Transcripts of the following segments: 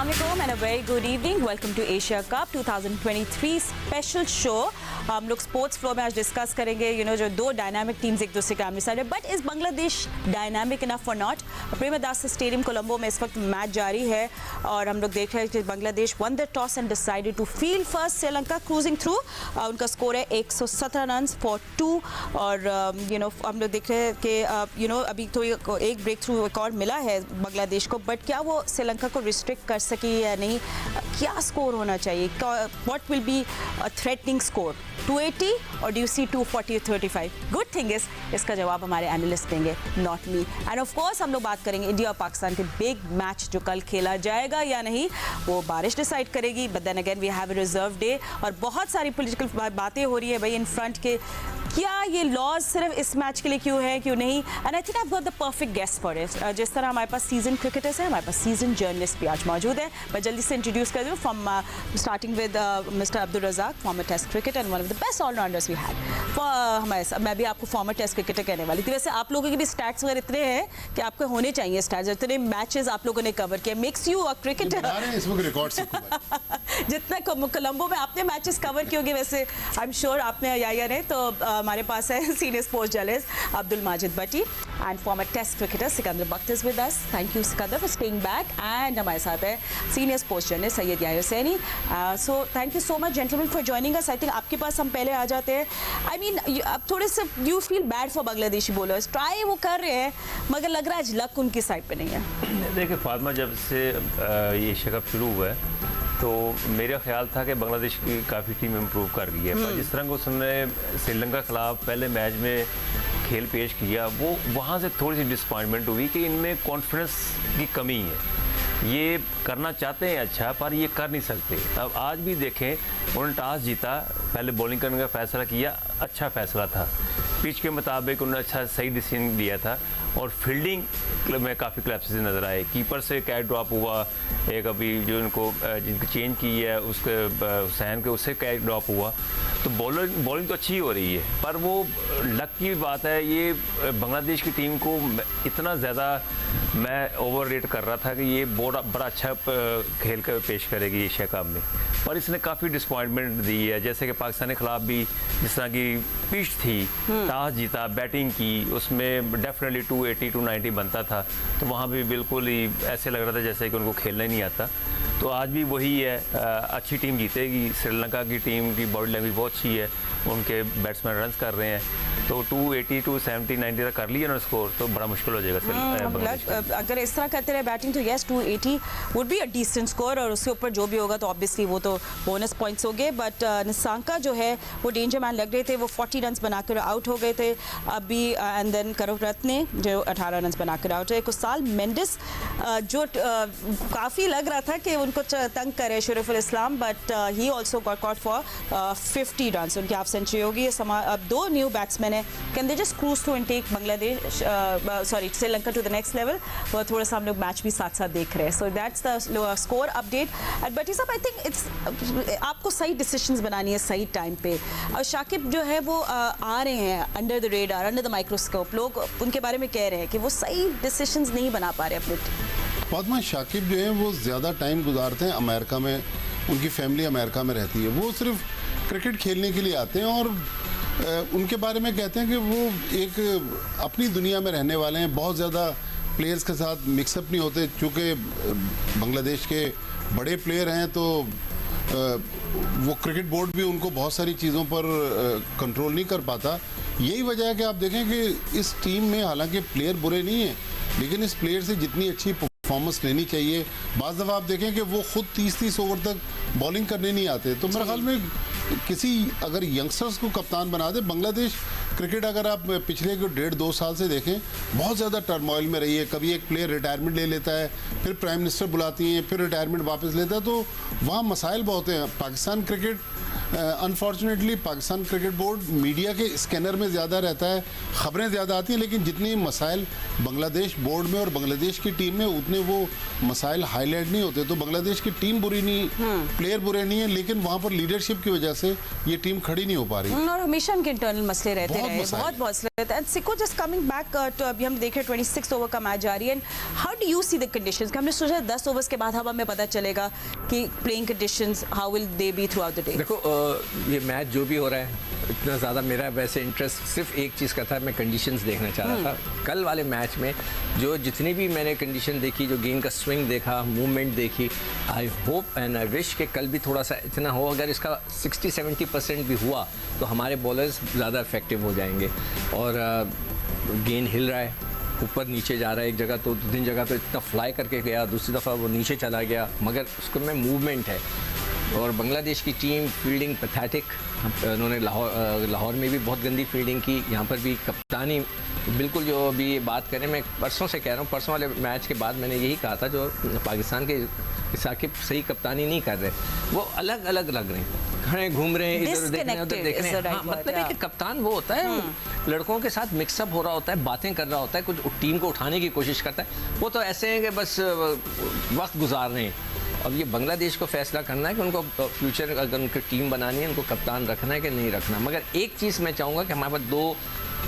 Assalamualaikum and a very good evening. Welcome to Asia Cup 2023 special show. हम लोग sports flow में आज discuss करेंगे जो दो डायनामिक टीम्स एक दूसरे के आमने सामने. But is Bangladesh dynamic enough और नॉट? प्रेमदास स्टेडियम कोलंबो में इस वक्त मैच जारी है और हम लोग देख रहे हैं कि Bangladesh won the toss and decided to field first. Sri Lanka cruising through. उनका स्कोर है 117 रन फॉर 2 और हम लोग देख रहे हैं कि अभी तो एक ब्रेक थ्रू रिकॉर्ड मिला है बांग्लादेश को. बट क्या वो श्रीलंका को रिस्ट्रिक्ट कर सके या नहीं? क्या स्कोर होना चाहिए? What will be a threatening score? 280 और do you see 240 35? Good thing is इसका जवाब हमारे एनालिस्ट देंगे, not me. And of course हम लोग बात करेंगे इंडिया और पाकिस्तान के बिग मैच जो कल खेला जाएगा या नहीं, वो बारिश डिसाइड करेगी. But then again we have a reserve day और बहुत सारी पॉलिटिकल बातें हो रही है भाई इन फ्रंट के. क्या ये लॉज सिर्फ इस मैच के लिए क्यों है, क्यों नहीं? And I think I got the perfect guest for it. जिस तरह हमारे पास सीजन क्रिकेटर्स हैं, हमारे पास सीजन जर्नलिस्ट भी आज मौजूद है. मैं जल्दी से इंट्रोड्यूस कर दूँ from starting with mister Abdul Razzaq, former test cricketer and one of the best allrounders we had. मैं भी आपको फॉर्मर टेस्ट क्रिकेटर कहने वाली थी. वैसे आप लोगों के भी स्टैट्स वगैरह इतने हैं कि आपको होने चाहिए स्टैट्स. इतने मैचेस आप लोगों ने कवर किया, मेक्स यू अ क्रिकेटर. जितना कोलंबो में आपने मैचेस कवर किए होंगे, वैसे आई एम श्योर आपने या नहीं. तो हमारे पास है senior sports journalist Abdul Majid Bhatti and former test cricketer Sikandar Bakht is with us. Thank you Sikandar for staying back. And हमारे साथ है senior sports journalist Syed Yahya Hussaini. So thank you so much gentleman for joining us. I think आपके पास हम पहले आ जाते हैं. आई मीन अब थोड़े से you feel bad for Bangladeshi bowlers. Try वो कर रहे हैं मगर लग रहा है आज लक उनकी साइड पे नहीं है. देखिए फातिमा, जब से ये एशिया कप शुरू हुआ है तो मेरा ख्याल था कि बांग्लादेश की काफ़ी टीम इम्प्रूव कर गई है. पर जिस तरह को उसने श्रीलंका के खिलाफ पहले मैच में खेल पेश किया, वो वहाँ से थोड़ी सी डिसअपॉइंटमेंट हुई कि इनमें कॉन्फिडेंस की कमी है. ये करना चाहते हैं अच्छा, पर ये कर नहीं सकते. अब आज भी देखें, उन्होंने टॉस जीता, पहले बॉलिंग करने का फैसला किया, अच्छा फैसला था. पिच के मुताबिक उन्होंने अच्छा सही डिसीजन लिया था और फील्डिंग में काफ़ी क्लैप्सेस नज़र आए. कीपर से कैच ड्रॉप हुआ, एक अभी जो इनको जिनको चेंज की है उसके हुसैन के, उससे कैच ड्रॉप हुआ. तो बॉलिंग तो अच्छी हो रही है, पर वो लक की बात है. ये बांग्लादेश की टीम को इतना ज़्यादा मैं ओवर रेट कर रहा था कि ये बड़ा अच्छा खेल कर पेश करेगी एशिया कप में, पर इसने काफ़ी डिसअपॉइंटमेंट दी है. जैसे कि पाकिस्तान के खिलाफ भी जिस तरह की पिच थी, टॉस जीता, बैटिंग की, उसमें डेफिनेटली 280 290 बनता था. तो वहाँ भी बिल्कुल ही ऐसे लग रहा था जैसे कि उनको खेलना ही नहीं आता. तो आज भी वही है, अच्छी टीम जीतेगी. श्रीलंका की टीम की बॉडी लैंग्वेज बहुत अच्छी है, उनके बैट्समैन रन कर रहे हैं. तो 280 270 90 तक कर लिया ना स्कोर, तो बड़ा मुश्किल हो जाएगा. अगर इस तरह करते रहे बैटिंग तो yes 280 would be a decent score और उसके ऊपर जो भी होगा तो ऑब्वियसली वो तो बोनस पॉइंट्स हो गए. बट निसांका जो है वो डेंजर मैन लग रहे थे, वो 40 रन बनाकर आउट हो गए थे अभी. एंड देन करुणरत्ने जो 18 रन बनाकर आउट है. कुसाल मेंडिस जो काफ़ी लग रहा था कि उनको तंग करे शरीफुल इस्लाम, but he also got caught for 50 run. उनकी हाफ सेंचुरी होगी. अब दो न्यू बैट्समैन है. Can they just cruise to take Bangladesh Sri Lanka to the next level? वो थोड़ा सा हम लोग मैच भी साथ साथ देख रहे हैं. So that's the score update. But साहब आई थिंक इट्स आपको सही डिसीजंस बनानी है सही टाइम पे. और शाकिब जो है वो आ रहे हैं under the radar, under the microscope. लोग उनके बारे में कह रहे हैं कि वो सही डिसीजंस नहीं बना पा रहे अपने. फातिमा, शाकिब जो है वो ज़्यादा टाइम गुजारते हैं अमेरिका में. उनकी फैमिली अमेरिका में रहती है. वो सिर्फ क्रिकेट खेलने के लिए आते हैं और उनके बारे में कहते हैं कि वो एक अपनी दुनिया में रहने वाले हैं. बहुत ज़्यादा प्लेयर्स के साथ मिक्सअप नहीं होते. चूँकि बांग्लादेश के बड़े प्लेयर हैं तो वो क्रिकेट बोर्ड भी उनको बहुत सारी चीज़ों पर कंट्रोल नहीं कर पाता. यही वजह है कि आप देखें कि इस टीम में हालांकि प्लेयर बुरे नहीं हैं, लेकिन इस प्लेयर से जितनी अच्छी परफॉर्मेंस लेनी चाहिए, बाज़ दफ़ा आप देखें कि वो खुद 30-30 ओवर तक बॉलिंग करने नहीं आते. तो मेरे ख्याल में किसी अगर यंगस्टर्स को कप्तान बना दे. बांग्लादेश क्रिकेट अगर आप पिछले 1.5-2 साल से देखें, बहुत ज़्यादा टर्मोइल में रही है. कभी एक प्लेयर रिटायरमेंट ले लेता है, फिर प्राइम मिनिस्टर बुलाती हैं, फिर रिटायरमेंट वापस लेता है. तो वहाँ मसाइल बहुत हैं. Pakistan cricket unfortunately Pakistan cricket board media के स्कैनर में ज़्यादा रहता है, ख़बरें ज़्यादा आती हैं, लेकिन जितनी मसाइल बांग्लादेश बोर्ड में और बांग्लादेश की टीम में उतने वो मसाइल हाईलाइट नहीं होते। तो बांग्लादेश की टीम बुरी नहीं, प्लेयर बुरे नहीं है, लेकिन वहाँ पर लीडरशिप की वजह से ये टीम खड़ी नहीं हो पा रही। और हमेशा उनके इंटरनल मसले रहते बहुत रहे, मसाइल। बहुत मसले रहते हैं। सिको जस्ट कमिंग बैक तो अभी हम देख रहे हैं 26 ओवर का मैच जारी है। How do you see the conditions? हमने सोचा 10 ओवर्स के बाद हमें पता चलेगा कि playing conditions how will they B through out the day. देखो ये मैच जो भी हो रहा है, इतना ज़्यादा मेरा वैसे इंटरेस्ट सिर्फ एक चीज़ का था, मैं कंडीशंस देखना चाह रहा था। कल वाले मैच में जो जितनी भी मैंने कंडीशन देखी, जो गेंद का स्विंग देखा, मूवमेंट देखी, I hope and I wish कि कल भी थोड़ा सा इतना हो। अगर इसका 60-70% भी हुआ तो हमारे बॉलर्स ज़्यादा इफेक्टिव हो जाएंगे। और गेंद हिल रहा है, ऊपर नीचे जा रहा है, एक जगह तो 2-3 जगह तो इतना फ्लाई करके गया, दूसरी दफ़ा वो नीचे चला गया, मगर उसको में मूवमेंट है। और बांग्लादेश की टीम फील्डिंग पैथेटिक, उन्होंने लाहौर में भी बहुत गंदी फील्डिंग की, यहाँ पर भी कप्तानी बिल्कुल, जो अभी ये बात करें, मैं परसों से कह रहा हूँ, परसों वाले मैच के बाद मैंने यही कहा था, जो पाकिस्तान के साकिब सही कप्तानी नहीं कर रहे, वो अलग अलग लग रहे हैं, खड़े घूम रहे हैं, इधर देख रहे हैं, उधर देख रहे हैं। हाँ, मतलब है कि कप्तान वो होता है, लड़कों के साथ मिक्सअप हो रहा होता है, बातें कर रहा होता है, कुछ टीम को उठाने की कोशिश करता है। वो तो ऐसे हैं कि बस वक्त गुजार रहे हैं। अब ये बांग्लादेश को फैसला करना है कि उनको फ्यूचर अगर उनकी टीम बनानी है, उनको कप्तान रखना है कि नहीं रखना। मगर एक चीज़ मैं चाहूँगा कि हमारे पास 2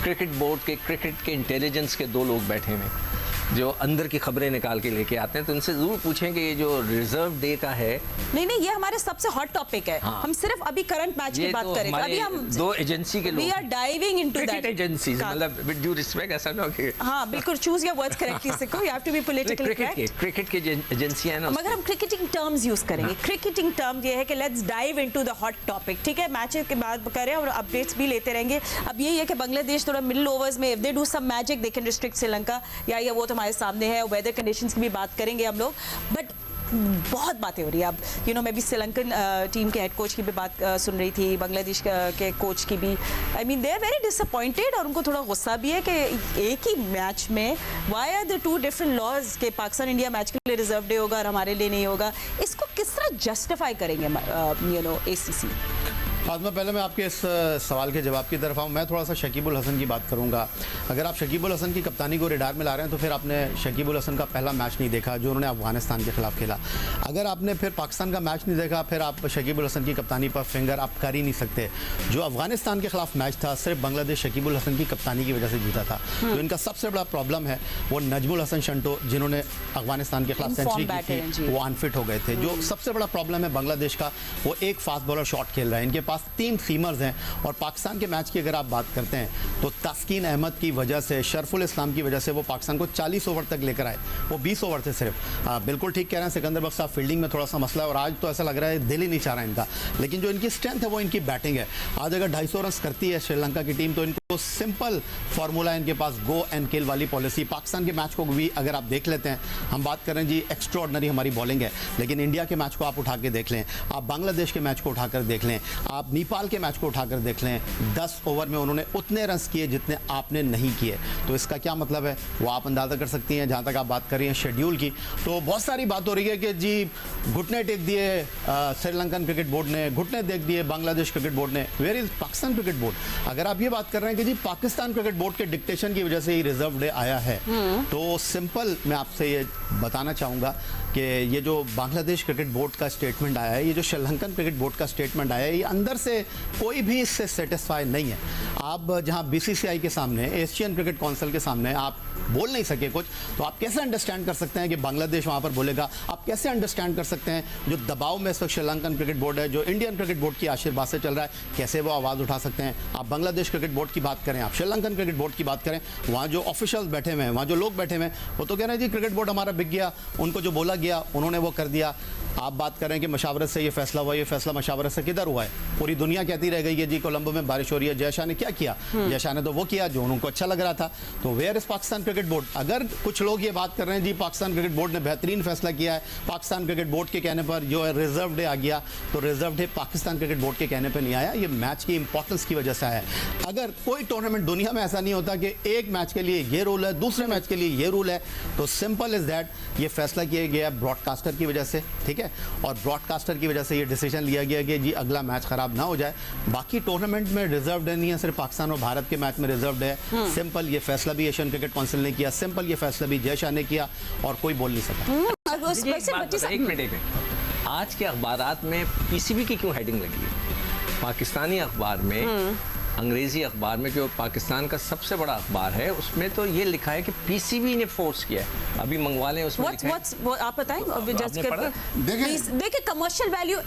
क्रिकेट बोर्ड के, क्रिकेट के इंटेलिजेंस के 2 लोग बैठे हुए हैं जो अंदर की खबरें निकाल के लेके आते हैं, तो उनसे जरूर पूछें कि ये जो रिजर्व डे का है। नहीं, ये हमारे सबसे हॉट टॉपिक है। हम सिर्फ अभी करंट मैच की बात करेंगे। अभी हम 2 एजेंसी के लोग, we are diving into that agencies, मतलब विद ड्यू रिस्पेक्ट, ऐसा ना कि हाँ बिल्कुल, choose your words correctly Siko, you have to be politically correct. Cricket की एजेंसी है ना, मगर हम क्रिकेटिंग टर्म्स यूज करेंगे। क्रिकेटिंग टर्म ये है कि let's dive into the hot topic, ठीक है? मैचेस के बाद करें और अपडेट्स भी लेते रहेंगे। अब यही है कि बांग्लादेश थोड़ा मिडिल ओवर्स में, if they do some magic they can restrict Sri Lanka, या वो तो हमारे सामने है। वेदर कंडीशंस की भी बात करेंगे हम लोग, बट बहुत बातें हो रही है अब। मैं भी श्रीलंकन टीम के हेड कोच की भी बात सुन रही थी, बांग्लादेश के कोच की भी। I mean they are very disappointed, और उनको थोड़ा गुस्सा भी है कि एक ही मैच में why are the 2 different laws के पाकिस्तान इंडिया मैच के लिए रिजर्व डे होगा और हमारे लिए नहीं होगा। इसको किस तरह जस्टिफाई करेंगे ACC? फातिमा, पहले मैं आपके इस सवाल के जवाब की तरफ आऊँ। मैं थोड़ा सा शकीबुल हसन की बात करूँगा। अगर आप शकीबुल हसन की कप्तानी को रिडार में ला रहे हैं तो फिर आपने शकीबुल हसन का पहला मैच नहीं देखा जो उन्होंने अफगानिस्तान के खिलाफ खेला। अगर आपने फिर पाकिस्तान का मैच नहीं देखा, फिर आप शकीबुल हसन की कप्तानी पर फिंगर आप कर ही नहीं सकते। जो अफगानिस्तान के खिलाफ मैच था, सिर्फ बांग्लादेश शकीबुल हसन की कप्तानी की वजह से जीता था। जो इनका सबसे बड़ा प्रॉब्लम है वो नजमुल हसन शंटो, जिन्होंने अफगानिस्तान के खिलाफ सेंचुरी की थी, वो अनफिट हो गए थे। जो सबसे बड़ा प्रॉब्लम है बांग्लादेश का, वो एक फास्ट बॉलर शॉट खेल रहा है। इनके पास 3 सीमर्स हैं। और पाकिस्तान के मैच की अगर आप बात करते हैं तो तस्कीन अहमद की वजह से, शरफुल इस्लाम की वजह से वो पाकिस्तान को 40 ओवर तक लेकर आए। वो 20 ओवर थे सिर्फ। बिल्कुल ठीक कह रहे हैं सिकंदर बख्श साहब, फील्डिंग में थोड़ा सा मसला है और आज तो ऐसा लग रहा है दिल ही नहीं चाह रहा है इनका। लेकिन जो इनकी स्ट्रेंथ है वो इनकी बैटिंग है। आज अगर 250 रन करती है श्रीलंका की टीम तो इनको सिंपल फार्मूला है इनके पास, गो एंड किल वाली पॉलिसी। पाकिस्तान के मैच को भी अगर आप देख लेते हैं, हम बात करें जी एक्स्ट्राऑर्डिनरी हमारी बॉलिंग है, लेकिन इंडिया के मैच को आप उठा के देख लें, आप बांग्लादेश के मैच को उठाकर देख लें, आप नेपाल के मैच को उठाकर देख लें, 10 ओवर में उन्होंने उतने रन किए जितने आपने नहीं किए। तो इसका क्या मतलब है वो आप अंदाजा कर सकती हैं। जहाँ तक आप बात कर रही हैं शेड्यूल की, तो बहुत सारी बात हो रही है कि जी घुटने टेक दिए श्रीलंकन क्रिकेट बोर्ड ने, घुटने देख दिए बांग्लादेश क्रिकेट बोर्ड ने। Where is Pakistan cricket board? अगर आप ये बात कर रहे हैं कि जी पाकिस्तान क्रिकेट बोर्ड के डिक्टेशन की वजह से ही रिजर्व डे आया है, तो सिंपल मैं आपसे ये बताना चाहूँगा कि ये जो बांग्लादेश क्रिकेट बोर्ड का स्टेटमेंट आया है, ये जो श्रीलंकन क्रिकेट बोर्ड का स्टेटमेंट आया है, ये अंदर से कोई भी इससे सेटिस्फाई नहीं है। आप जहां BCCI के सामने, एशियन क्रिकेट काउंसिल के सामने आप बोल नहीं सके कुछ, तो आप कैसे अंडरस्टैंड कर सकते हैं कि बांग्लादेश वहां पर बोलेगा? आप कैसे अंडरस्टैंड कर सकते हैं जो दबाव में इस वक्त श्रीलंकन क्रिकेट बोर्ड है, जो इंडियन क्रिकेट बोर्ड की आशीर्वाद से चल रहा है, कैसे वो आवाज़ उठा सकते हैं? आप बांग्लादेश क्रिकेट बोर्ड की बात करें, आप श्रीलंकन क्रिकेट बोर्ड की बात करें, वहाँ जो ऑफिशियल्स बैठे हुए हैं, वहाँ जो लोग बैठे हुए हैं, वो तो कह रहे हैं जी क्रिकेट बोर्ड हमारा बिक गया, उनको जो बोला गया उन्होंने वो कर दिया। आप बात करें कि मशावरत से ये फैसला हुआ, ये फैसला मशावरत से किधर हुआ है? पूरी दुनिया कहती रह गई है जी कोलंबो में बारिश हो रही है, जय शाह ने क्या किया? जय शाह ने तो वो किया जो उनको अच्छा लग रहा था। तो where is Pakistan cricket board? अगर कुछ लोग ये बात कर रहे हैं जी पाकिस्तान क्रिकेट बोर्ड ने बेहतरीन फैसला किया है, पाकिस्तान क्रिकेट बोर्ड के कहने पर जो है रिजर्व डे आ गया, तो reserve day Pakistan cricket board के कहने पर नहीं आया, ये मैच की इंपॉर्टेंस की वजह से आया। अगर कोई टूर्नामेंट दुनिया में ऐसा नहीं होता कि एक मैच के लिए ये रूल है, दूसरे मैच के लिए ये रूल है, तो सिंपल इज दैट ये फैसला किया गया ब्रॉडकास्टर की वजह से, ठीक है? है, और ब्रॉडकास्टर की वजह से ये डिसीजन लिया गया कि जी अगला मैच खराब ना हो जाए। बाकी टूर्नामेंट में रिजर्व्ड नहीं है, सिर्फ पाकिस्तान और भारत के मैच में रिजर्व्ड है। सिंपल ये फैसला भी एशियन क्रिकेट काउंसिल ने किया, सिंपल ये फैसला भी जय शाह ने किया, और कोई बोल नहीं सका। एक मिनट आज के अखबारात में पीसीबी की क्यों हेडिंग लगी है? पाकिस्तानी अखबार में, अंग्रेजी अखबार में, जो पाकिस्तान का सबसे बड़ा अखबार है, उसमें तो ये लिखा है कि पीसीबी ने फोर्स किया है। अभी मंगवा लें, उसमें लिखा है। आप बताएं। देखिए कमर्शियल वैल्यू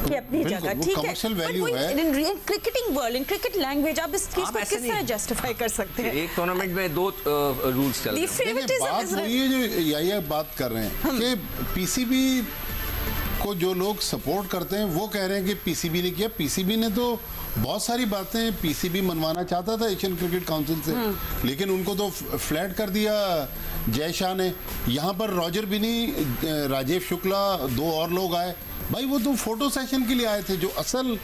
की अपनी जगह ठीक है, कमर्शियल वैल्यू है। In cricketing world, in cricket language, आप इस चीज को किस तरह जस्टिफाई कर सकते हैं? एक टूर्नामेंट में दो रूल्स चल रहे हैं। बात वही है जो यही बात कर रहे हैं कि पीसीबी को जो लोग सपोर्ट करते हैं वो कह रहे हैं कि पीसीबी ने किया। पीसीबी ने तो बहुत सारी बातें पीसीबी मनवाना चाहता था एशियन क्रिकेट काउंसिल से, लेकिन उनको तो फ्लैट कर दिया जय शाह ने। यहाँ पर रॉजर बिनी, राजेश शुक्ला, दो और लोग आए। भाई वो तो फोटो सेशन के लिए आए थे। जो असल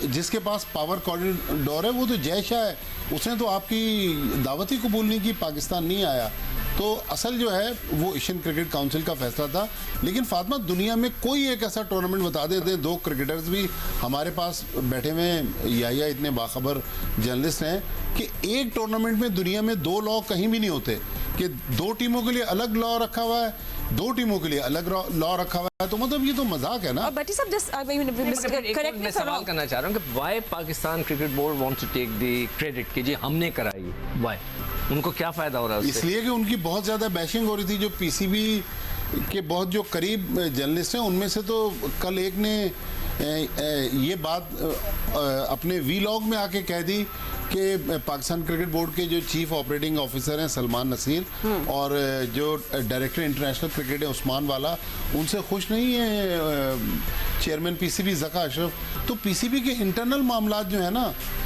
जिसके पास पावर कॉरिडोर है वो तो जय शाह है, उसने तो आपकी दावत ही कबूल नहीं की, पाकिस्तान नहीं आया। तो असल जो है वो एशियन क्रिकेट काउंसिल का फैसला था। लेकिन फातिमा, दुनिया में कोई एक ऐसा टूर्नामेंट बता देते हैं, दो क्रिकेटर्स भी हमारे पास बैठे हुए हैं, या इतने बाखबर जर्नलिस्ट हैं, कि एक टूर्नामेंट में दुनिया में दो लॉ कहीं भी नहीं होते, कि दो टीमों के लिए अलग लॉ रखा हुआ है, दो टीमों के लिए अलग लॉ रखा हुआ है। तो मतलब ये तो मजाक है ना। बट साहब जस्ट करेक्ट मी सवाल करना चाह रहा हूँ कि why Pakistan cricket board wants to take the credit कि जी हमने कराई, व्हाई? उनको क्या फायदा हो रहा है उससे? इसलिए कि उनकी बहुत ज्यादा बैशिंग हो रही थी। जो पीसीबी के बहुत जो करीब जर्नलिस्ट हैं उनमें से तो कल एक ने ये बात अपने वीलॉग में आके कह दी कि पाकिस्तान क्रिकेट बोर्ड के जो चीफ ऑपरेटिंग ऑफिसर हैं सलमान नसीर और जो डायरेक्टर इंटरनेशनल क्रिकेट है उस्मान वाला, उनसे खुश नहीं है चेयरमैन पीसीबी ज़का अशरफ। तो पीसीबी के इंटरनल मामलात जो है ना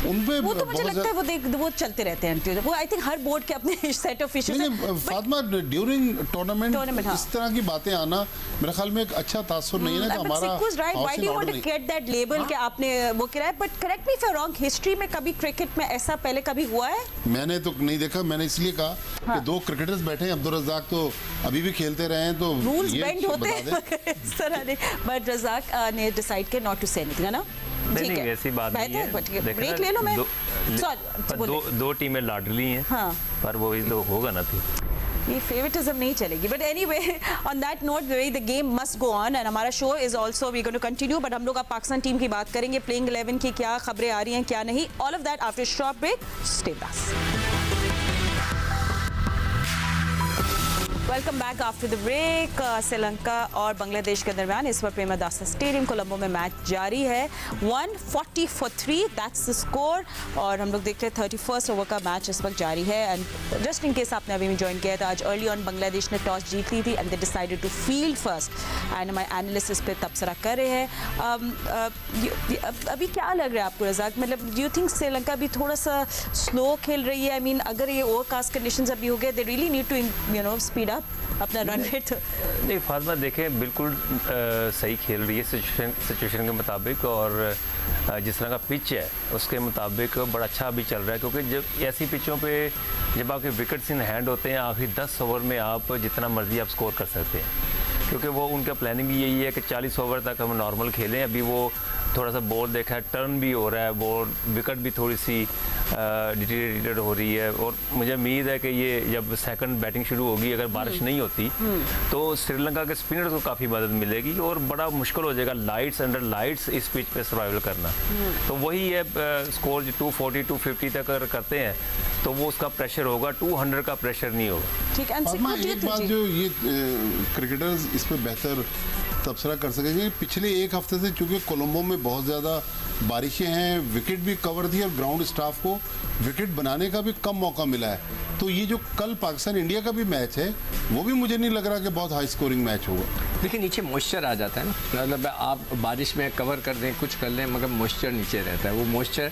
उन पे वो तो मुझे लगता है वो चलते रहते हैं। वो आई थिंक हर बोर्ड के अपने सेट ऑफ इश्यूज हैं। फातिमा, ड्यूरिंग टूर्नामेंट इस तरह की बातें आना मेरे ख्याल में एक अच्छा तासुर नहीं है ना। हमारा गेट दैट लेबल कि आपने वो किया। But correct me if I am wrong, history में कभी क्रिकेट में ऐसा पहले कभी हुआ है? मैंने तो नहीं देखा। मैंने इसलिए कहा कि दो क्रिकेटर्स बैठे हैं, अब्दुल रज़ाक तो अभी भी खेलते रहे हैं, तो रूल्स बेंड होते हैं इस तरह नहीं। बट रज़ाक ने डिसाइड किया नॉट टू से एनीथिंग, है ना? नहीं, ऐसी बात नहीं है। ब्रेक ले लो। मैं दो टीमें लाडली हैं, पर वो तो होगा ना। थी ये फेवरेटिज्म नहीं चलेगी। But anyway, on that note the game must go on and हमारा show is also we going to continue. But हम लोग अब पाकिस्तान टीम की बात करेंगे, प्लेइंग 11 की क्या खबरें आ रही हैं, क्या नहीं, all of that after short break. Stay with us. Welcome back after the break. Sri Lanka और बांग्लादेश के दरमियान इस वक्त प्रेमदासा स्टेडियम कोलंबो में मैच जारी है। 140 for 3 दैट्स द स्कोर। और हम लोग देखते हैं 31st ओवर का मैच इस वक्त जारी है। एंड जस्ट इन केस आपने अभी में ज्वाइन किया था, आज अर्ली ऑन बांग्लादेश ने टॉस जीत ली थी and they decided to field first. And हमारे एनालिस्ट इस पर तबसरा कर रहे हैं। अभी क्या लग रहा है आपको रज़ाक? मतलब डू यू थिंक श्रीलंका भी थोड़ा सा स्लो खेल रही है? आई मीन अगर ये ओवरकास्ट कंडीशंस अभी हो गए, they really need to speed अपना रन रेट। नहीं फातिमा, देखें बिल्कुल सही खेल रही है सिचुएशन के मुताबिक, और जिस तरह का पिच है उसके मुताबिक बड़ा अच्छा भी चल रहा है। क्योंकि जब ऐसी पिचों पे जब आपके विकेट्स इन हैंड होते हैं, आखिरी 10 ओवर में आप जितना मर्जी आप स्कोर कर सकते हैं। क्योंकि वो उनका प्लानिंग भी यही है कि 40 ओवर तक हम नॉर्मल खेलें। अभी वो थोड़ा सा बॉल देखा है, टर्न भी हो रहा है, बॉल विकेट भी थोड़ी सी डिटेरिएटेड हो रही है। और मुझे उम्मीद है कि ये जब सेकंड बैटिंग शुरू होगी, अगर बारिश नहीं होती तो श्रीलंका के स्पिनर्स को काफ़ी मदद मिलेगी और बड़ा मुश्किल हो जाएगा लाइट्स अंडर लाइट्स इस पिच पे सर्वाइवल करना। तो वही है, स्कोर 240 250 तक अगर करते हैं तो वो उसका प्रेशर होगा, 200 का प्रेशर नहीं होगा। ठीक है। एक बात जो ये क्रिकेटर्स इस पे बेहतर तबसरा कर सकेंगे, पिछले एक हफ्ते से चूंकि कोलंबो में बहुत ज़्यादा बारिशें हैं, विकेट भी कवर थी और ग्राउंड स्टाफ को विकेट बनाने का भी कम मौका मिला है। तो ये जो कल पाकिस्तान इंडिया का भी मैच है वो भी मुझे नहीं लग रहा कि बहुत हाई स्कोरिंग मैच होगा। देखिए नीचे मॉइस्चर आ जाता है ना, मतलब आप बारिश में कवर कर दें, कुछ कर लें, मगर मॉइस्चर नीचे रहता है। वो मॉइस्चर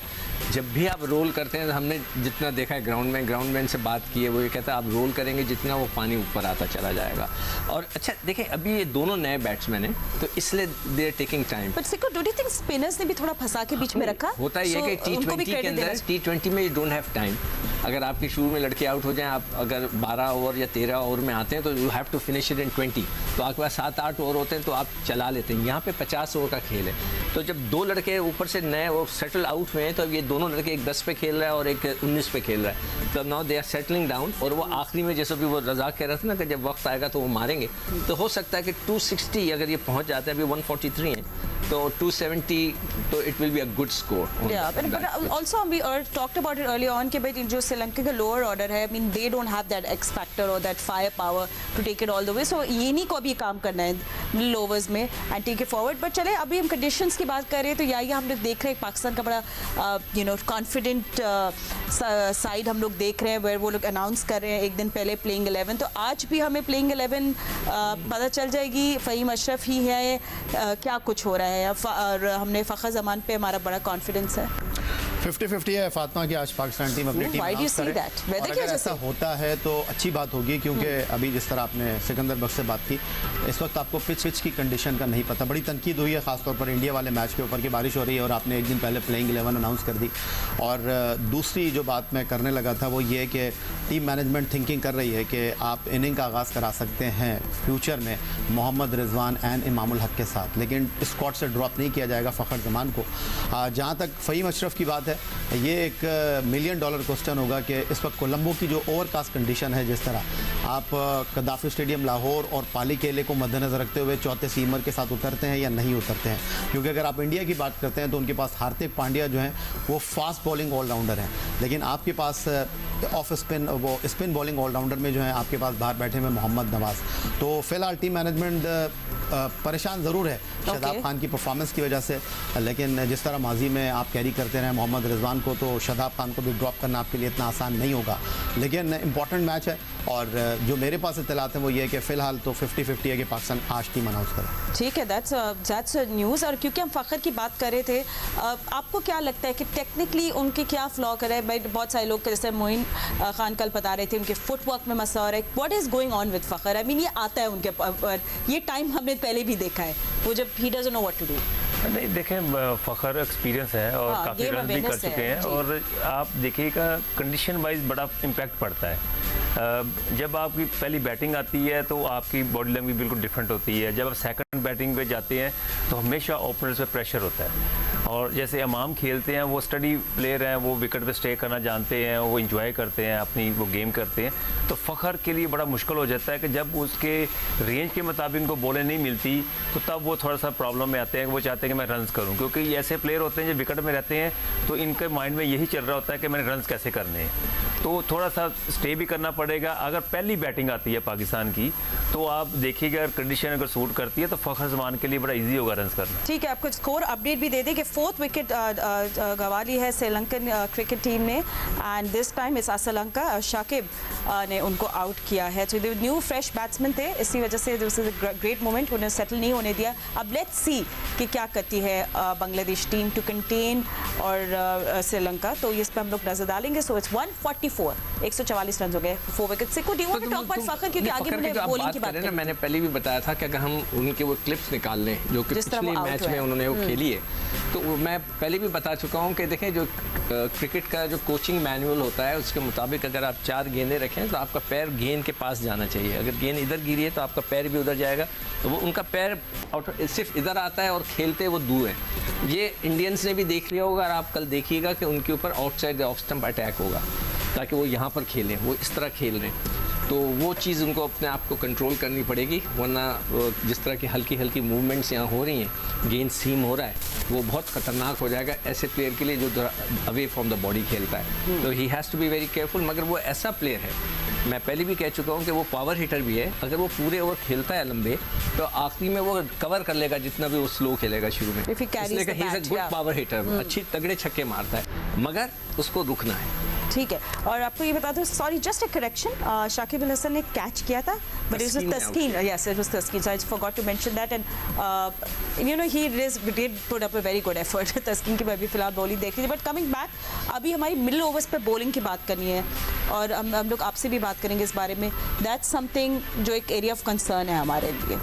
जब भी आप रोल करते हैं, तो हमने जितना देखा है ग्राउंड मैन से बात की है, वो ये कहता है आप रोल करेंगे जितना वो पानी ऊपर आता चला जाएगा। और अच्छा देखें, अभी ये दोनों नए बैट्समैन हैं तो इसलिए they are taking time. But Siko, do you think spinners ने भी थोड़ा फंसा के बीच में रखा? होता है ये कि T20 के अंदर, T20 में यू डोंट हैव टाइम। अगर आपकी शुरू में लड़के आउट हो जाएं, आप अगर 12 ओवर या 13 ओवर में आते हैं तो you have to finish it in 20, तो आपके पास 7 7-8 ओवर होते हैं तो आप चला लेते हैं। यहाँ पे 50 ओवर का खेल है, तो जब 2 लड़के ऊपर से नए वो सेटल आउट हुए हैं, तो अब ये दोनों लड़के एक 10 पे खेल रहा है और एक 19 पे खेल रहा है, तो now they are settling down. और वो आखिरी में जैसे भी वो रजा कह रहा था ना कि जब वक्त आएगा तो वो मारेंगे, तो हो सकता है कि 260 अगर ये पहुँच जाते हैं, अभी 143 है, तो 270, तो it will be a good score. Yeah, but also we talked about it earlier on कि भाई जो श्रीलंका का लोअर ऑर्डर है, I mean they don't have that X factor or that fire power to take it all the way, so ये नहीं को अभी काम करना है मिडिल ओवर्स में and take it forward। But चले अभी हम कंडीशंस की बात कर रहे हैं, तो यही हम लोग देख रहे हैं पाकिस्तान का बड़ा कॉन्फिडेंट साइड हम लोग देख रहे हैं, where वो लोग अनाउंस कर रहे हैं एक दिन पहले प्लेइंग 11, तो आज भी हमें प्लेइंग 11 पता चल जाएगी। फ़हीम अशरफ ही है, क्या कुछ हो रहा है, और हमने फ़खर ज़मान पे हमारा बड़ा कॉन्फिडेंस है। 50-50 है फातिमा की आज पाकिस्तान टीम अपनी team Why do you announce say करे। that? Weather और की अगर वजह ऐसा से? होता है तो अच्छी बात होगी, क्योंकि अभी जिस तरह आपने सिकंदर बख्श से बात की, इस वक्त आपको पिच की कंडीशन का नहीं पता। बड़ी तनकीद हुई है खासतौर पर इंडिया वाले मैच के ऊपर कि बारिश हो रही है और आपने एक दिन पहले प्लेइंग 11 अनाउंस कर दी। और दूसरी जो बात मैं करने लगा था वो ये कि टीम मैनेजमेंट थिंकिंग कर रही है कि आप इनिंग का आगाज़ करा सकते हैं फ्यूचर में मोहम्मद रिजवान एंड इमामुल हक के साथ, लेकिन स्क्वाड से ड्रॉप नहीं किया जाएगा फ़खर ज़मान को। जहाँ तक फ़हीम अशरफ की बात है, ये एक $1 मिलियन क्वेश्चन होगा कि इस वक्त कोलंबो की जो ओवरकास्ट कंडीशन है, जिस तरह आप कदाफी स्टेडियम लाहौर और पाली केले को मद्देनज़र रखते हुए चौथे सीमर के साथ उतरते हैं या नहीं उतरते हैं, क्योंकि अगर आप इंडिया की बात करते हैं तो उनके पास हार्दिक पांड्या जो हैं वो फास्ट बॉलिंग ऑलराउंडर हैं, लेकिन आपके पास ऑफ स्पिन वो स्पिन बॉलिंग ऑलराउंडर में जो है आपके पास बाहर बैठे हुए मोहम्मद नवाज। तो फिलहाल टीम मैनेजमेंट परेशान ज़रूर है शादाब खान की परफॉर्मेंस की वजह से, लेकिन जिस तरह माजी में आप कैरी करते रहे मोहम्मद रिजवान को, तो शादाब खान को भी ड्रॉप करना आपके लिए इतना आसान नहीं होगा। लेकिन इंपॉर्टेंट मैच है, और जो मेरे पास इत्तलात हैं वो ये है कि फ़िलहाल तो 50-50 है कि पाकिस्तान आज टीम अनाउंस करे। ठीक है, दैट्स न्यूज़। और क्योंकि हम फ़खर की बात कर रहे थे, आपको क्या लगता है कि टेक्निकली उनके क्या फ्लॉ कर रहे हैं? भाई बहुत सारे लोग जैसे मोइन खान कल बता रहे थे उनके फुटवर्क में मसला हो रहा है। What is going on with Fakhar? I mean ये आता है उनके ये टाइम हमने पहले भी देखा है, वो जब he doesn't know what to do. नहीं, देखें फ़खर एक्सपीरियंस है और काफ़ी रन भी कर चुके हैं, और आप देखिएगा कंडीशन वाइज बड़ा इम्पैक्ट पड़ता है। जब आपकी पहली बैटिंग आती है तो आपकी बॉडी लैंग्वेज बिल्कुल डिफरेंट होती है। जब आप सेकंड बैटिंग पे जाते हैं तो हमेशा ओपनर्स पे प्रेशर होता है, और जैसे इमाम खेलते हैं वो स्टडी प्लेयर हैं, वो विकेट पे स्टे करना जानते हैं, वो इंजॉय करते हैं अपनी वो गेम करते हैं। तो फ़खर के लिए बड़ा मुश्किल हो जाता है कि जब उसके रेंज के मुताबिक उनको बॉलें नहीं मिलती तो तब वो थोड़ा सा प्रॉब्लम में आते हैं। वो चाहते हैं कि मैं रन्स करूँ, क्योंकि ऐसे प्लेयर होते हैं जो विकेट में रहते हैं तो इनके माइंड में यही चल रहा होता है कि मैंने रन्स कैसे करने हैं, तो थोड़ा सा स्टे भी करना पड़ेगा। अगर पहली बैटिंग आती है पाकिस्तान की तो आप देखिएगा अगर कंडीशन अगर सूट करती है तो फ़खर ज़मान के लिए बड़ा इजी होगा रन्स करना। ठीक है, आपको स्कोर अपडेट भी दे दें कि 4th विकेट गंवा ली है श्रीलंकन क्रिकेट टीम ने, एंड दिस टाइम इस श्रीलंका शाकिब ने उनको आउट किया है। तो न्यू फ्रेश बैट्समैन थे, इसी वजह से this is a great moment, उन्हें सेटल नहीं होने दिया। अब लेट्स सी कि क्या करती है बांग्लादेश टीम टू कंटेन और श्रीलंका, तो इस पर हम लोग नजर डालेंगे। सो इट्स 144, 144 रन हो गए 4 विकेट से। Do you want to talk about Fakhar, क्योंकि आगे मैंने बॉलिंग की बात करें ना, मैंने पहले भी बताया था कि अगर हम उनके वो क्लिप्स निकाल लें जो कि पिछले मैच में उन्होंने वो खेली है, तो मैं पहले भी बता चुका हूं कि देखें जो क्रिकेट का जो कोचिंग मैनुअल होता है उसके मुताबिक अगर आप 4 गेंदें रखें तो आपका पैर गेंद के पास जाना चाहिए। अगर गेंद इधर गिरी है तो आपका पैर भी उधर जाएगा, तो वो उनका पैर सिर्फ इधर आता है और खेलते वो दूर है। ये इंडियंस ने भी देख लिया होगा, और आप कल देखिएगा कि उनके ऊपर आउटसाइड ऑफ स्टंप अटैक होगा ताकि वो यहाँ पर खेलें, वो इस तरह खेल रहे हैं। तो वो चीज़ उनको अपने आप को कंट्रोल करनी पड़ेगी, वरना जिस तरह की हल्की हल्की मूवमेंट्स यहाँ हो रही हैं, गेंद सीम हो रहा है, वो बहुत ख़तरनाक हो जाएगा ऐसे प्लेयर के लिए जो अवे फ्रॉम द बॉडी खेलता है। तो he has to be very careful. मगर वो ऐसा प्लेयर है, मैं पहले भी कह चुका हूँ कि वो पावर हिटर भी है। अगर वो पूरे ओवर खेलता है लंबे तो आखिरी में वो कवर कर लेगा जितना भी वो स्लो खेलेगा शुरू में, इसलिए he is a good power hitter, अच्छी तगड़े छक्के मारता है, मगर उसको रुकना है। ठीक है, और आपको ये बता दूं, sorry just a correction, Shakib Al Hasan ने कैच किया था, but it was Taskin, yes it was Taskin, so I forgot to mention that, and you know he did put up a very good effort. Taskin की मैं भी फिलहाल बॉलिंग देख रही थी, बट कमिंग बैक, अभी हमारी मिडिल ओवर्स पे बॉलिंग की बात करनी है, और हम लोग आपसे भी बात करेंगे इस बारे में। दैट्स समथिंग जो एक एरिया ऑफ कंसर्न है हमारे लिए।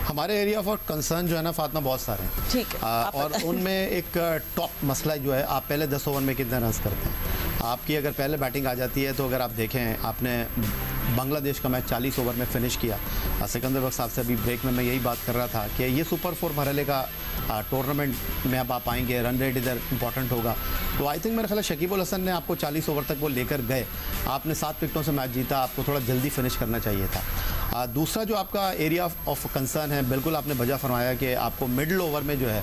हमारे एरिया ऑफ कंसर्न जो है ना फातिमा बहुत सारे हैं, ठीक है, और उनमें एक टॉप मसला जो है, आप पहले 10 ओवर में कितने रन करते हैं। आपकी अगर पहले बैटिंग आ जाती है तो अगर आप देखें आपने बांग्लादेश का मैच 40 ओवर में फिनिश किया। सिकंदर बख्श साहब से अभी ब्रेक में मैं यही बात कर रहा था कि ये सुपर 4 मरहले का टूर्नामेंट में अब आप आएंगे, रन रेट इधर इंपॉर्टेंट होगा। तो आई थिंक मेरा ख्याल है शकीब उल हसन ने आपको 40 ओवर तक वो लेकर गए, आपने 7 विकेटों से मैच जीता, आपको थोड़ा जल्दी फिनिश करना चाहिए था। दूसरा जो आपका एरिया ऑफ कंसर्न है, बिल्कुल आपने वजह फरमाया कि आपको मिडल ओवर में जो है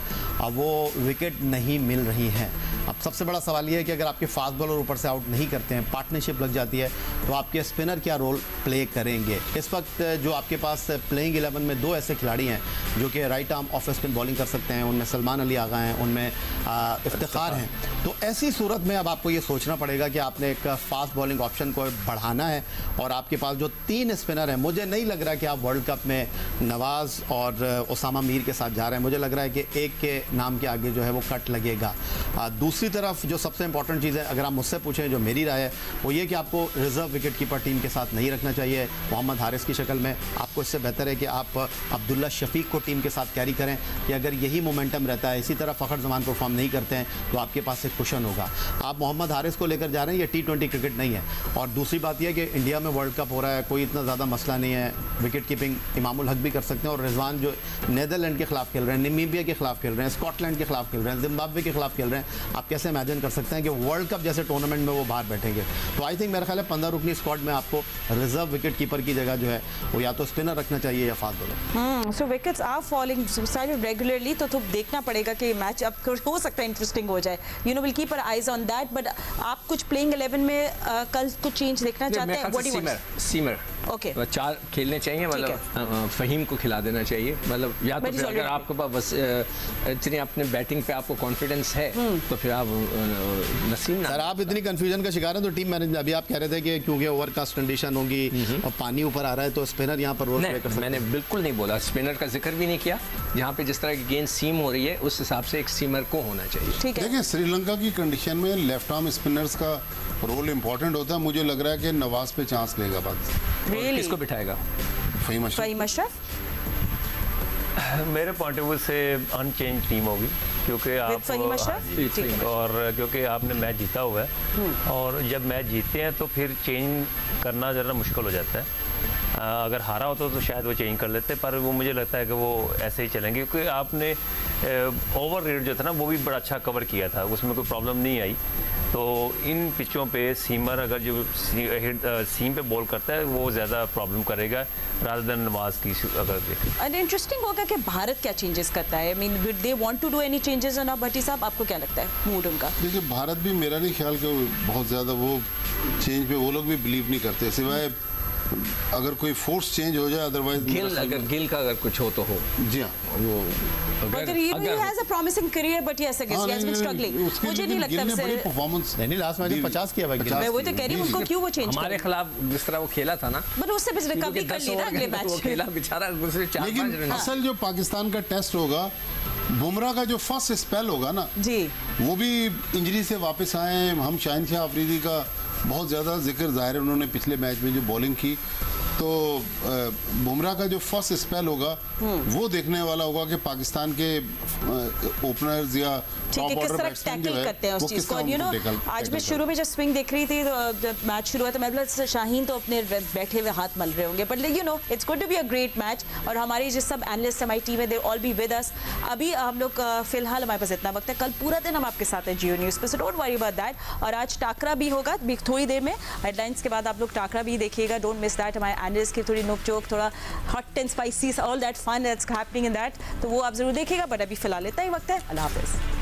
वो विकेट नहीं मिल रही हैं। अब सबसे बड़ा सवाल ये है कि अगर आपके फास्ट बॉलर ऊपर से आउट नहीं करते हैं, पार्टनरशिप लग जाती है, तो आपके स्पिनर क्या रोल प्ले करेंगे। इस वक्त जो आपके पास प्लेइंग 11 में 2 ऐसे खिलाड़ी हैं जो कि right arm off spin bowling कर सकते हैं, उनमें सलमान अली आगा हैं, उनमें इफ्तिखार हैं। तो ऐसी सूरत में अब आपको ये सोचना पड़ेगा कि आपने एक फास्ट बॉलिंग ऑप्शन को बढ़ाना है और आपके पास जो 3 स्पिनर हैं, मुझे नहीं लग रहा कि आप वर्ल्ड कप में नवाज़ और उसामा मीर के साथ जा रहे हैं। मुझे लग रहा है कि एक के नाम के आगे जो है वो कट लगेगा। दूसरी तरफ जो सबसे इंपॉर्टेंट चीज़ है, अगर आप मुझसे पूछें, जो मेरी राय है वो ये कि आपको रिजर्व विकेट कीपर टीम के साथ नहीं रखना चाहिए मोहम्मद हारिस की शक्ल में। आपको इससे बेहतर है कि आप अब्दुल्ला शफीक को टीम के साथ कैरी करें कि अगर यही मोमेंटम रहता है, इसी तरह फ़खर जमान परफॉर्म नहीं करते हैं, तो आपके पास एक कुशन होगा। आप मोहम्मद हारिस को लेकर जा रहे हैं, ये T20 क्रिकेट नहीं है। और दूसरी बात यह कि इंडिया में वर्ल्ड कप हो रहा है, कोई इतना ज़्यादा मसला नहीं है, विकेट कीपिंग इमामुल हक भी कर सकते हैं। और रिजवान जो नीदरलैंड के खिलाफ खेल रहे हैं, नामीबिया के खिलाफ खेल रहे हैं, स्कॉटलैंड के खिलाफ खेल रहे हैं, जिम्बाब्वे के खिलाफ खेल रहे हैं, आप कैसे इमेजिन कर सकते हैं कि वर्ल्ड कप जैसे टूर्नामेंट में वो बाहर बैठेंगे। तो आई थिंक मेरा ख्याल है 15 रुकनी स्क्वाड में आपको रिजर्व विकेट कीपर की जगह जो है वो या तो स्पिनर रखना चाहिए या fast bowler. So wickets are falling regularly, तो देखना पड़ेगा कि मैच अब हो सकता है इंटरेस्टिंग हो जाए। You know will keep our eyes on that. But आप कुछ प्लेइंग 11 में कल कुछ चेंज देखना चाहते हैं? What do you want? Seamer okay, 4 खेलने चाहिए, मतलब फहीम को खिला देना चाहिए। मतलब या तो फिर अगर आपके पास बस इतनी अपने बैटिंग पे आपको कॉन्फिडेंस है तो फिर आप नसीम ना। सर आप इतनी कंफ्यूजन का शिकार हैं तो टीम मैनेजमेंट, अभी आप कह रहे थे कि क्योंकि ओवरकास्ट कंडीशन होगी और पानी ऊपर आ रहा है तो स्पिनर यहाँ पर रोल प्ले कर सकते हैं। मैंने बिल्कुल नहीं बोला, स्पिनर का जिक्र भी नहीं किया। जहाँ पे जिस तरह की गेंद सीम हो रही है उस हिसाब से एक सीमर को होना चाहिए। ठीक है। देखिए श्रीलंका की कंडीशन में लेफ्ट आर्म स्पिनर्स का रोल इंपॉर्टेंट होता है। मुझे लग रहा है कि नवाज पे चांस लेगा बात। Really? किसको बिठाएगा? फहीम अशरफ। फहीम अशरफ मेरे पॉइंट ऑफ व्यू से अनचेंज टीम होगी, क्योंकि आप फहीम अशरफ? ठीक है। और क्योंकि आपने मैच जीता हुआ है और जब मैच जीतते हैं तो फिर चेंज करना ज़रा मुश्किल हो जाता है। अगर हारा होता तो शायद वो चेंज कर लेते, पर वो मुझे लगता है कि वो ऐसे ही चलेंगे, क्योंकि आपने ओवर रेट जो था ना वो भी बड़ा अच्छा कवर किया था, उसमें कोई प्रॉब्लम नहीं आई। तो इन पिचों पे सीमर अगर जो सीम पे बॉल करता है वो ज़्यादा प्रॉब्लम करेगा रादर देन नवाज की अगर देखें। एंड इंटरेस्टिंग होगा कि भारत क्या चेंजेस करता है। I mean they want to do any changes और ना भट्टी साहब, आपको क्या लगता है मूड उनका? देखिए भारत भी, मेरा नहीं ख्याल कि बहुत ज़्यादा वो चेंज पे वो लोग भी बिलीव नहीं करते, सिवाय अगर कोई फोर्स चेंज हो जाए। अदरवाइज गिल का अगर कुछ हो तो हो। जी हाँ, वो But he has a promising career, but yes, I guess he has been struggling. मुझे नहीं लगता बड़ी परफॉर्मेंस नहीं, लास्ट मैच में 50 किया भाई गिल। मैं वही तो कह रही हूँ, उनको क्यों वो चेंज हमारे खिलाफ जिस तरह वो खेला था ना, बट उससे भी रिकवरी कर ली ना अगले वो मैच। खेला बेचारा, दूसरे 4-5 लेकिन रन। असल जो पाकिस्तान का टेस्ट होगा, बुमराह का जो फर्स्ट स्पेल होगा ना, जी, वो भी इंजरी से वापस आए हैं। हम शाहिन शाह अफरीदी का बहुत ज़्यादा जिक्र जाहिर है, उन्होंने पिछले मैच में जो बॉलिंग की, तो बुमराह का जो फर्स्ट स्पेल होगा वो देखने वाला होगा कि पाकिस्तान के ओपनर्स या ठीक है, किस तरह टैकल करते हैं उस चीज को। यू नो आज मैं शुरू में जब स्विंग देख रही थी तो मैच शुरू हुआ तो मतलब शाहीन तो अपने बैठे हुए हाथ मल रहे होंगे, but you know it's going to be a great match. और हमारी जो सब एनालिस्ट हमारी टीम है, they all be with us. अभी हम लोग फिलहाल हमारे पास इतना वक्त है, कल पूरा दिन हम आपके साथ हैं जियो न्यूज़ पे, so don't worry about that. और आज टाकरा भी होगा थोड़ी देर में, हेडलाइंस के बाद आप लोग टाकरा भी देखिएगा, डोंट मिस दैट। हमारे एनालिस्ट की थोड़ी नोक-चोक, थोड़ा hot and spicy, all that fun that's happening in that, तो वो आप जरूर देखिएगा। बट अभी फिलहाल इतना ही वक्त है। अल्लाह हाफिज़।